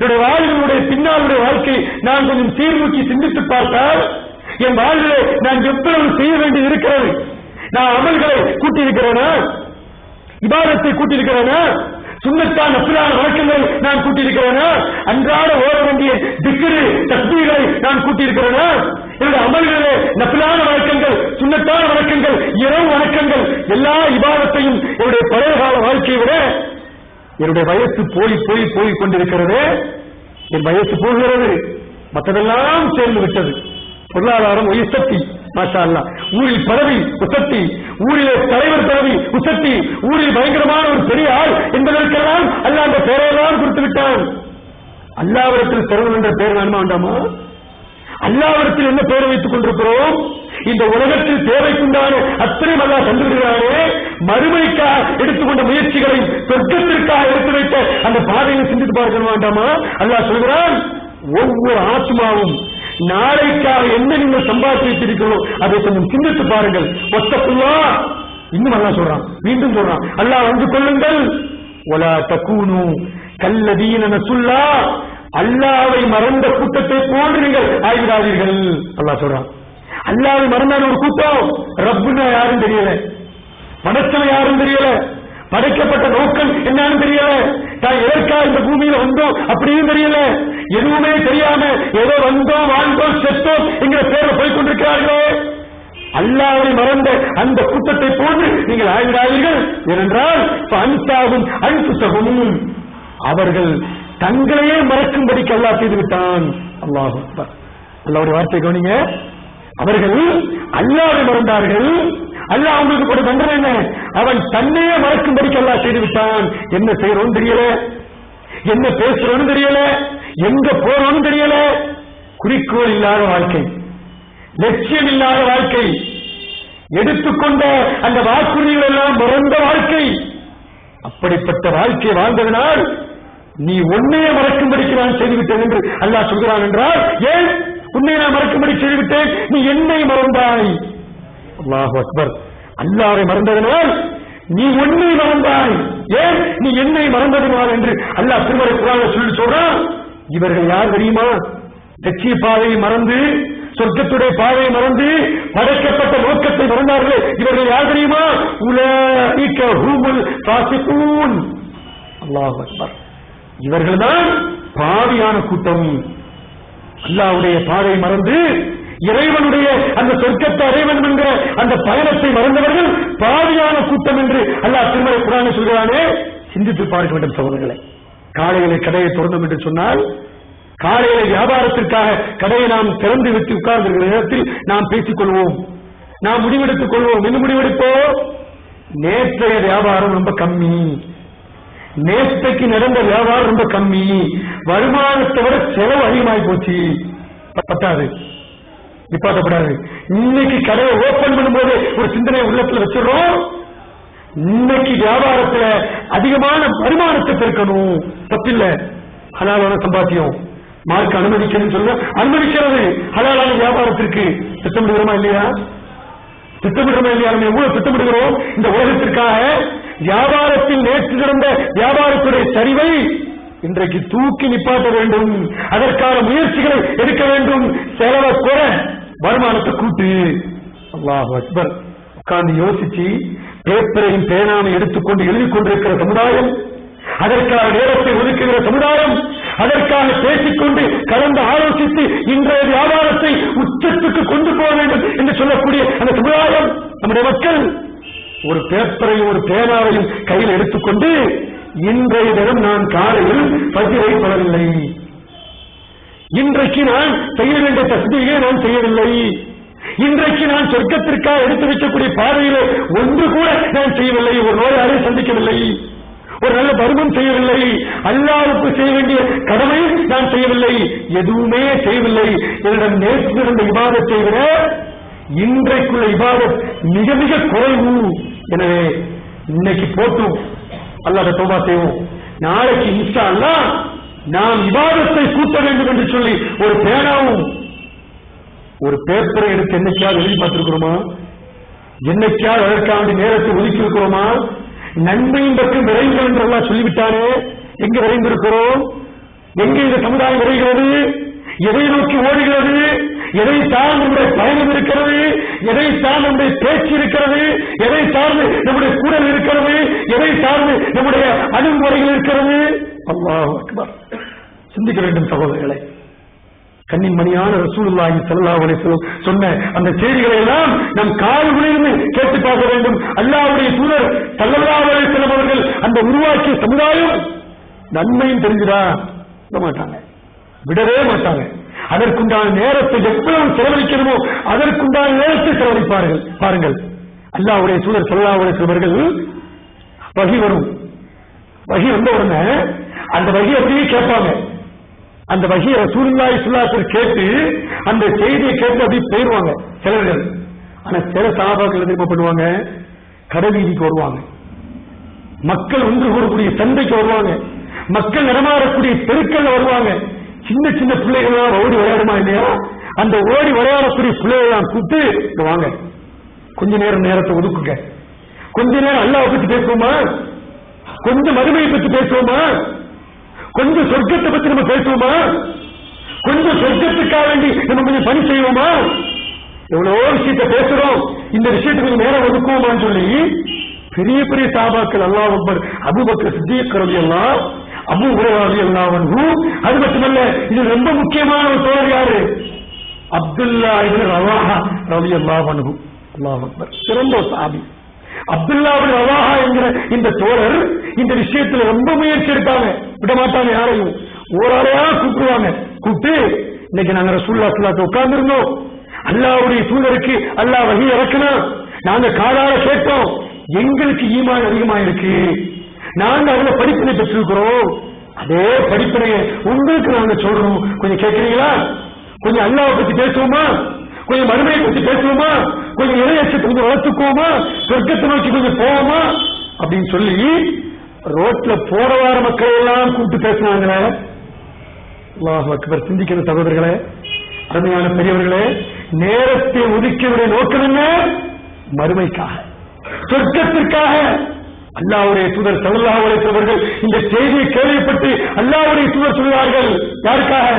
என்னுடைய வாழ்வினுடைய பின்னாளுடைய வாழ்க்கை நான் கொஞ்சம் சீர்தூக்கி சிந்தித்து பார்த்தால் என் வாழ்விலே நான் எவ்வளவு செய்ய வேண்டி இருக்கிறது. நான் அமல்களை கூட்டியிருக்கிறேனா, இபாதத்தை கூட்டியிருக்கிறேனா, சுன்னத்தான நஃபிலான வழக்கங்களை நான் கூட்டியிருக்கிறேனா, அன்றாட ஓட வேண்டிய திக்ரு தஸ்பீகளை நான் கூட்டியிருக்கிறேனா, என்னுடைய அமல்களிலே நஃபிலான வழக்கங்கள், சுன்னத்தான வழக்கங்கள், இரவு வணக்கங்கள் எல்லா இபாதத்தையும் என்னுடைய பழைய கால வாழ்க்கையை விட என்னுடைய வயசு போய் கொண்டிருக்கிறது. என் வயசு போகிறது, மற்றதெல்லாம் சேர்ந்து விட்டது. பொருளாதாரம் உயர்த்தி மாஷா அல்லாஹ், ஊரில் பதவி உசத்தி, ஊரிலே தலைவர் பதவி உசத்தி, ஊரில் பயங்கரமான ஒரு பெரிய ஆள் என்பதற்கெல்லாம் அல்லாஹ் அந்த பெயரெல்லாம் கொடுத்து விட்டான். அல்லாஹ்விடத்தில் சர்வன் என்ற பெயர் வேணுமா வேண்டாமா? அல்லாஹ்விடத்தில் என்ன பெயரை வைத்துக் கொண்டிருக்கிறோம்? இந்த உலகத்தில் தேவைக்குண்டான அத்தனையும் அல்லாஹ் தந்துவிடுகிறானே, மறுமைக்காக எடுத்துக்கொண்ட முயற்சிகளை சொர்க்கத்திற்காக எடுத்து வைத்த அந்த பாதையை சிந்தித்து பார்க்க வேண்டாமா? அல்லாஹ் சொல்கிறான், ஒவ்வொரு ஆத்மாவும் நாளைக்காக என்ன நீங்கள் சம்பாதித்து வைத்திருக்கிறோம் அதை கொஞ்சம் சிந்தித்து பாருங்கள். வத்தக்குல்லா, இன்னும் அல்லாஹ் சொல்றான், மீண்டும் சொல்றான், அல்லாஹ் வந்து கொள்ளுங்கள். வலா தகூனு கல்லதீன நசுல்லா, அல்லாஹ்வை மறந்த கூட்டத்தை போன்று நீங்கள் ஆகிவிடாதீர்கள். அல்லாஹ் சொல்றான், அல்லாஹ்வை மறந்தான ஒரு கூட்டம். ரப்புன்னா யாரும் தெரியல, படைச்சவன் யாரும் தெரியல, படைக்கப்பட்ட நோக்கம் என்னன்னு தெரியல, தான் எதற்காக இந்த பூமியில வந்தோம் அப்படியும் தெரியல, எதுவுமே தெரியாம ஏதோ வந்தோம் வாழ்ந்தோம் செத்தோம் என்கிற பேரை போய்கொண்டிருக்கிறார்களே. அல்லாஹ்வை மறந்த அந்த கூட்டத்தை போன்று நீங்கள் ஆகிவிடாதீர்கள். ஏனென்றால் அன்சாகும் அன்புசகும், அவர்கள் தங்களையே மறக்கும்படிக்கு அல்லாஹ் செய்து விட்டான். அல்லாஹ் அக்பர். அல்லாஹ்வுடைய வார்த்தை கவனிங்க. அவர்கள் அல்லாஹ்வை மறந்தார்கள். அல்லாஹ் அவங்களுக்கு போட தண்டனை என்ன? அவன் தன்னையே மறக்கும்படிக்கு அல்லாஹ் செய்து விட்டான். என்ன செய்யறோம் தெரியல, என்ன பேசுறோன்னு தெரியல, எங்க போறோன்னு தெரியல. குறிக்கோள் இல்லாத வாழ்க்கை, லட்சியம் இல்லாத வாழ்க்கை, எடுத்துக்கொண்ட அந்த வாக்குறுதிகள் எல்லாம் மறந்த வாழ்க்கை. அப்படிப்பட்ட வாழ்க்கையை வாழ்ந்ததனால் நீ உன்னையே மறக்கும்படிக்கு நான் செய்துவிட்டேன் என்று அல்லாஹ் சொல்கிறான். என்றால் ஏன் உன்னை நான் மறக்கும்படி செய்துவிட்டேன்? நீ என்னை மறந்தாய். அல்லாஹு அக்பர். அல்லாஹ்வை மறந்ததனால் நீ உன்னை மறந்தாய். ஏன்? நீ என்னை மறந்ததனால் என்று அல்லாஹ் திருமறை குர்ஆனில் சொல்லி சொல்றான். இவர்கள் யார் தெரியுமா? லட்சிய பாதையை மறந்து, சொர்க்கத்துடைய பாதையை மறந்து, படைக்கப்பட்ட நோக்கத்தை மறந்தார்களே, இவர்கள் யார் தெரியுமா? உலைக ஹுமுல் ஃபாசிகூன். அல்லாஹு அக்பர். இவர்கள்தான் பாவியான கூட்டம். அல்லாஹ்வுடைய பாதையை மறந்து இறைவனுடைய அந்த சொர்க்கத்தை அடைய வேண்டும் என்கிற அந்த பயணத்தை மறந்தவர்கள் பாவியான கூட்டம் என்று அல்லாஹ் திருமறை குர்ஆனில் சொல்கிறானே. சிந்தித்து பார்க்க வேண்டும் சகோதரர்களே. காலையிலே கடையை திறந்தோம் என்று சொன்னால், காலையிலே வியாபாரத்திற்காக கடையை நாம் திறந்து விட்டு உட்கார்ந்திருக்கிற நேரத்தில் நாம் பேசிக் கொள்வோம், நாம் முடிவெடுத்துக் கொள்வோம். என்ன முடிவெடுப்போம்? நேற்றைய வியாபாரம் ரொம்ப கம்மி, நேற்றைக்கு நடந்த வியாபாரம் ரொம்ப கம்மி, வருமானத்தை விட செலவு அதிகமாகி போச்சு, பத்தாது, நிப்பாட்டப்படாது. இன்னைக்கு கடையை ஓபன் பண்ணும்போது ஒரு சிந்தனை உள்ளத்துல வச்சிடறோம், இன்னைக்கு வியாபாரத்துல அதிகமான வருமானத்தை பெருக்கணும். தப்பில்லை, ஹலாலான சம்பாத்தியம் மார்க் அனுமதிக்கணும்னு சொல்ல அனுமதிக்கிறது. ஹலாலான வியாபாரத்திற்கு திட்டமிடுகிறோமா இல்லையா? திட்டமிடுறோமா இல்லையா? நம்ம எவ்வளவு திட்டமிடுகிறோம் இந்த உலகத்திற்காக? வியாபாரத்தில் நேற்று நடந்த வியாபாரத்துடைய சரிவை இன்றைக்கு தூக்கி நிப்பாட்ட வேண்டும், அதற்கான முயற்சிகளை எடுக்க வேண்டும். செலவை குற, வருமானத்தை கூட்டு. அல்லாஹு அக்பர். உட்கார்ந்து யோசிச்சு பேப்பரையும் பேனாவை எடுத்துக்கொண்டு எழுதிக் கொண்டிருக்கிற சமுதாயம், அதற்கான நேரத்தை ஒதுக்குகிற சமுதாயம், அதற்காக பேசிக்கொண்டு கலந்து ஆலோசித்து இன்றைய வியாபாரத்தை உச்சத்துக்கு கொண்டு போக வேண்டும் என்று சொல்லக்கூடிய அந்த சமுதாயம், நம்முடைய மக்கள் ஒரு பேப்பரையும் ஒரு பேனாவையும் கையில் எடுத்துக்கொண்டு இன்றைய தினம் நான் காலையில் பஜ்ரை தொழவில்லை, இன்றைக்கு நான் செய்ய வேண்டிய தஸ்பீகை நான் செய்யவில்லை, இன்றைக்கு நான் சொர்க்கத்திற்காக எடுத்து வைக்கக்கூடிய பாதையிலே ஒன்று கூட நான் செய்யவில்லை, ஒரு நோயாளரை சந்திக்கவில்லை, ஒரு நல்ல தர்மம் செய்யவில்லை, அல்லாஹ்வுக்கு செய்ய வேண்டிய கடமை நான் செய்யவில்லை, எதுவுமே செய்யவில்லை. என்னிடம் நேற்று இருந்த இபாதத்தை விட இன்றைக்குள்ள இபாதத் மிக மிக குறைவு. எனவே இன்னைக்கு போட்டும் அல்லாஹ் தௌபா செய்வோம், நாளைக்கு இன்ஷா அல்லாஹ் நாம் இபாதத்தை கூட்ட வேண்டும் என்று சொல்லி ஒரு பேனாவும் ஒரு பேப்பரை எடுத்து என்னைக்காவது எழுதி பார்த்திருக்கிறோமா? என்னைக்காவது அதற்கான நேரத்தை ஒதுக்கி இருக்கிறோமா? நன்மையின் பக்கம் விரைந்தோம் என்று எல்லாம் சொல்லிவிட்டானே, எங்க விரைந்திருக்கிறோம்? எங்கே இந்த சமுதாயம் வருகிறது, எதை நோக்கி ஓடுகிறது, எதை சார்ந்து நம்முடைய பயணம் இருக்கிறது, எதை சார்ந்து நம்முடைய பேச்சு இருக்கிறது, எதை சார்ந்து நம்முடைய கூடல் இருக்கிறது, எதை சார்ந்து நம்முடைய அணுகுமுறைகள் இருக்கிறது. அல்லாஹ் அக்பர். சிந்திக்க வேண்டும் சகோதரர்களை. கண்ணின் மணியான ரசூலுல்லாஹி ஸல்லல்லாஹு அலைஹி வஸல்லம் சொன்ன அந்த செய்திகளை எல்லாம் நம் காதுகளிலிருந்து கேட்டு பார்க்க வேண்டும். அல்லாஹ்வுடைய தூதர் ஸல்லல்லாஹு அலைஹி வஸல்லம் அவர்கள் அந்த உருவாக்கிய சமுதாயம் நன்மையும் தெரிஞ்சுதா விட மாட்டாங்க, விடவே மாட்டாங்க. அதற்குண்டான நேரத்தை எவ்வளவு செலவழிக்கணுமோ அதற்குண்டான நேரத்தை செலவழிப்பார்கள். பாருங்கள், அல்லாஹ்வுடைய தூதர் ஸல்லல்லாஹு அலைஹி வஸல்லம் அவர்கள் வஹி வரும், வஹி வந்த உடனே அந்த வஹி அப்படியே கேட்பாங்க. அந்த வஹியை ரசூலுல்லாஹி ஸல்லல்லாஹு அலைஹி வஸல்லம் கேட்டு அந்த செய்தியை கேட்டு அப்படியே போயிடுவாங்க சிலர்கள். ஆனா சில சஹாபாக்கள் என்ன பண்ணுவாங்க, கடைவீதிக்கு வருவாங்க, மக்கள் ஒன்று கூடக்கூடிய சந்தைக்கு வருவாங்க, மக்கள் நடமாடக்கூடிய தெருக்கள்ல வருவாங்க. சின்ன சின்ன பிள்ளைகள் ஓடி விளையாடுமா இல்லையா, அந்த ஓடி விளையாடக்கூடிய பிள்ளைகள் கூப்பிட்டு வாங்க, கொஞ்ச நேரத்தை ஒதுக்குங்க, கொஞ்ச நேரம் அல்லாஹ்வை பத்தி பேசுவோமா, கொஞ்சம் மறுமையை பத்தி பேசுவோமா, கொஞ்சம் சொர்க்கத்தை பத்தி நம்ம பேசுவோமா, கொஞ்சம் சொர்க்கத்துக்காக வேண்டி நம்ம கொஞ்சம் பணி செய்வோமா, எவ்வளவோ விஷயத்தை பேசுறோம், இந்த விஷயத்துக்கு கொஞ்சம் நேரம் ஒதுக்குவோமான்னு சொல்லி பெரிய பெரிய சஹாபாக்கள், அல்லாஹ் அக்பர், அபூபக்கர் சித்திக் ரலியல்லாஹு, அபூ ஹுரைரா ரலியல்லாஹு அன்ஹு, அது மட்டுமல்ல இது ரொம்ப முக்கியமான ஒரு தோழர் யாரு, அப்துல்லா இப்னு ரவாஹா ரலியல்லாஹு அன்ஹு. அல்லாஹ் அக்பர், சிறந்த ஒரு சஹாபி. அப்துல்லா இப்னு ரவாஹா என்கிற இந்த தோழர் இந்த விஷயத்துல ரொம்ப முயற்சி எடுத்தாங்க, விட மாட்டாங்க யாரையும். ஓராளையா கூப்பிடுவாங்க, கூப்பிட்டு இன்னைக்கு நாங்க ரசூலுல்லாஹி ஸல்லல்லாஹு அலைஹி வஸல்லம் உட்கார்ந்து இருந்தோம், அல்லாஹ்வுடைய தூதருக்கு அல்லாஹ் வஹி இறக்கினா, நாங்க காதால கேட்டோம், எங்களுக்கு ஈமான் அதிகமா இருக்கு, நாங்க அதுல படிப்பினை பெற்றிருக்கிறோம், அதே படிப்பினையை உங்களுக்கு நாங்க சொல்றோம், கொஞ்சம் கேட்கிறீங்களா, கொஞ்சம் அல்லாஹ்வை பத்தி பேசுவோமா, கொஞ்சம் மறுமையை பத்தி பேசுவோமா, கொஞ்சம் இறையச்சத்தை கொஞ்சம் வளர்த்துக்குவோமா, சொர்க்கத்தை நோக்கி கொஞ்சம் போவோமா அப்படின்னு சொல்லி ரோட்ல போற வார மக்கள் எல்லாம் கூப்பிட்டு பேசினாங்களே. அல்லாஹ் அக்பர். சிந்திக்கிற சகோதரர்களே, அருமையான பெரியவர்களே, நேரத்தை ஒதுக்கியுடைய நோக்கம் என்ன, மறுமைக்காக, சொர்க்கத்திற்காக. அல்லாஹ்வுடைய தூதர் ஸல்லல்லாஹு அலைஹி வஸல்லம் அவர்கள் இந்த செய்தியை கேள்விப்பட்டு அல்லாஹ்வுடைய தூதர் சொல்வார்கள், யாருக்காக,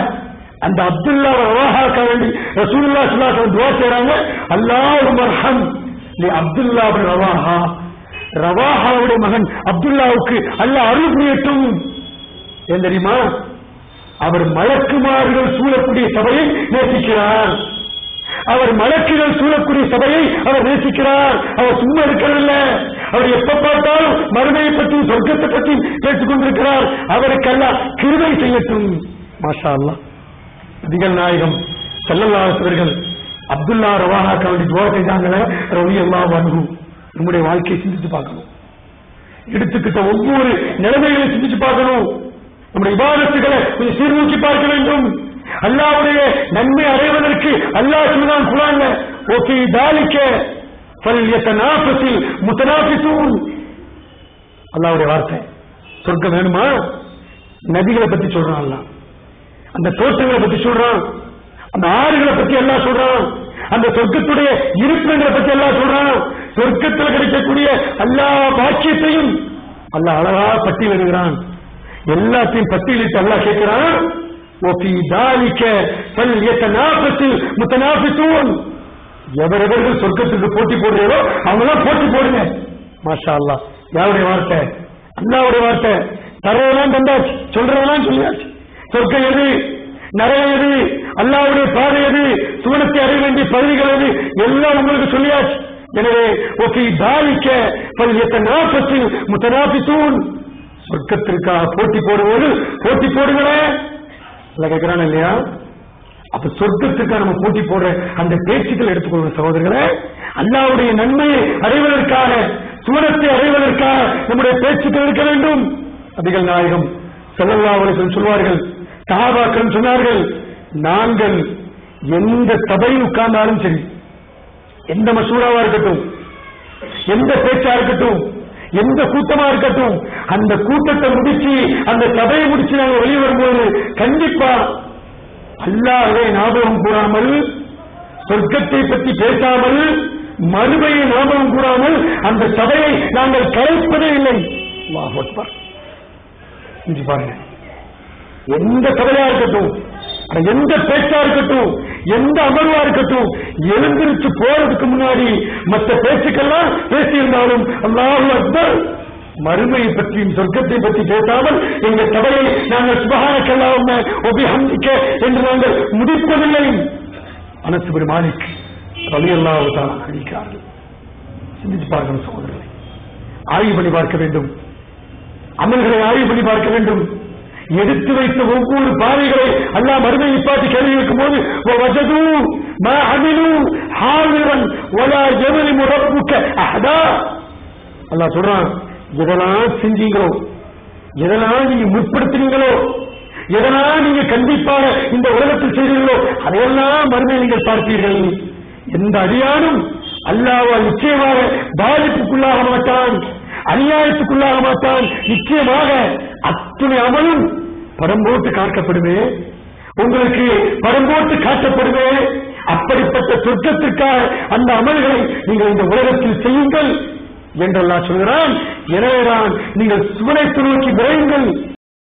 அந்த அப்துல்லா ரவாஹாக்காக வேண்டி ரசூலுல்லாஹி ஸல்லல்லாஹு அலைஹி வஸல்லம் துஆ செய்றாங்க, அல்லாஹும்ம அர்ஹம் லி அப்துல்லா இப்னு ரவாஹா, ரவாஹாவுடைய மகன் அப்துல்லாவுக்கு அல்லாஹ் அருள் புரியட்டும். ஏன் தெரியுமா, அவர் மலக்குமார்கள் சூழக்கூடிய சபையை நேசிக்கிறார், அவர் மலக்குகள் சூழக்கூடிய சபையை அவர் நேசிக்கிறார், அவர் சும்மா இருக்கிறதில்ல, அவர் எப்ப பார்த்தாலும் மறுமையை பற்றி சொர்க்கத்தை பற்றி பேசிக் கொண்டிருக்கிறார், அவருக்கு அல்லாஹ் கிருபை செய்யட்டும். மாஷா அல்லாஹ். நபிகள் நாயகம் ஸல்லல்லாஹு அலைஹி வஸல்லம் அப்துல்லா ரவாஹாக்கு வேண்டி துஆ செய்தாங்களே, ரலியல்லாஹு அன்ஹு. நம்முடைய வாழ்க்கையை சிந்திச்சு பார்க்கணும், எடுத்துக்கிட்ட ஒவ்வொரு நிலைமைகளை சிந்திச்சு பார்க்கணும், நம்முடைய இபாதத்துகளை கொஞ்சம் சீர்தூக்கி பார்க்க வேண்டும். அல்லாஹ்வுடைய நன்மை அடைவதற்கு அல்லாஹ் சொல்றான் குர்ஆன்ல, ஓகே தாலிக ஃபல்யதனாஃபஸில் முத்தனாஃபிஸூன். அல்லாஹ்வுடைய வார்த்தை. சொர்க்கம் வேணுமா, நதிகளை பத்தி சொல்றான் அல்லாஹ், அந்த தோட்டங்களை பத்தி சொல்றான், அந்த ஆறுகளை பத்தி எல்லாம் சொல்றான், அந்த சொர்க்கத்துடைய இருப்பிடங்களை பத்தி எல்லாம் சொல்றான், சொர்க்கத்தில் கிடைக்கக்கூடிய எல்லா பாக்கியத்தையும் அல்லாஹ் அழகா பட்டியலிடுகிறான். எல்லாத்தையும் பட்டியலிட்டு அல்லாஹ் கேட்கிறான், وفي ذلك فليتنافس المتنافسون. எவரவர்கள் சொர்க்கத்துக்கு போட்டி போடுறீங்களோ அவங்களாம் போட்டி போடுங்க. மாஷா அல்லாஹ். யாருடைய வார்த்தை, அல்லாஹ்வுடைய வார்த்தை. தரவெல்லாம் தந்தாச்சு, சொல்றதெல்லாம் சொல்லியாச்சு. சொர்க்கம் எது, நரகம் எது, அல்லாஹ்வுடைய பாதை எது, சுவனத்தை அடைய வேண்டிய பகுதிகள் எது, எல்லாம் உங்களுக்கு சொல்லியாச்சு. எனவே وفي ذلك فليتنافس المتنافسون. சொர்க்கத்திற்காக போட்டி போடுவது போட்டி போடுங்களேன் கேட்கிறான் இல்லையா. அப்ப சொர்க்கத்துக்காக நம்ம போட்டி போடுற அந்த பேச்சுக்கள் எடுத்துக்கொள்கிற சகோதரர்களே, அல்லாஹ்வுடைய நன்மையை அடைவதற்காக, சுவனத்தை அடைவதற்காக நம்முடைய பேச்சுக்கள் இருக்க வேண்டும். நபிகள் நாயகம் ஸல்லல்லாஹு அலைஹி வஸல்லம் சொல்வார்கள், சஹாபாக்கள் சொன்னார்கள், நாங்கள் எந்த சபையில் உட்கார்ந்தாலும் சரி, எந்த மசூராவா இருக்கட்டும், எந்த பேச்சா இருக்கட்டும், எந்த கூட்டமா இருக்கட்டும், அந்த கூட்டத்தை முடிச்சு அந்த சபையை முடிச்சு நாங்கள் வெளியே வரும்போது கண்டிப்பா அல்லாஹ்வை ஞாபகம் கூறாமல், சொர்க்கத்தை பற்றி பேசாமல், மறுமையை ஞாபகம் கூறாமல் அந்த சபையை நாங்கள் கலைப்பதே இல்லை. அல்லாஹ் அக்பர். பாருங்க, எந்த சபையா இருக்கட்டும், எந்த பேச்சா இருக்கட்டும், எந்த அமர்வா இருக்கட்டும், எழுந்திருச்சு போறதுக்கு முன்னாடி மற்ற பேச்சுக்கெல்லாம் பேசியிருந்தாலும் அல்லாஹு அக்பர் மறுமையை பற்றியும் சொர்க்கத்தை பற்றி பேசாமல் எங்கள் சபையை நாங்கள் சுபஹானக்கல்லாஹும்ம வபிஹம்திக என்று நாங்கள் முடிப்பதில்லை. அனஸ் பின் மாலிக் ரலியல்லாஹு தஆலா அறிவிக்கிறார்கள். சிந்திச்சு பார்க்கணும் சகோதரர்களை, ஆய்வு பண்ணி பார்க்க வேண்டும், அமல்களை ஆய்வு பண்ணி பார்க்க வேண்டும். எடுத்து வைத்த ஒவ்வொரு பாதைகளை அல்லாஹ் மறுமையை பார்த்து கேள்வி இருக்கும் போது அல்லாஹ் சொல்றான், எதெல்லாம் செஞ்சீங்களோ, எதெல்லாம் நீங்க முற்படுத்தினீங்களோ, எதெல்லாம் நீங்க கண்டிப்பாக இந்த உலகத்தில் செய்தீர்களோ அதையெல்லாம் மறுமையை நீங்கள் பார்ப்பீர்கள். எந்த அடியானும் அல்லாஹ்வால் நிச்சயமாக பாதிப்புக்குள்ளாக மாட்டான், அநியாயத்துக்குள்ளாக மாட்டான். நிச்சயமாக அத்துணை அமலும் படம் போட்டு காட்டப்படுமே, உங்களுக்கு படம் போட்டு காட்டப்படுமே. அப்படிப்பட்ட சொர்க்கத்திற்காக அந்த அமல்களை நீங்கள் இந்த உலகத்தில் செய்யுங்கள் என்றெல்லாம் சொல்கிறான். எனவேதான் நீங்கள் சுவனத்தை நோக்கி விரையுங்கள்.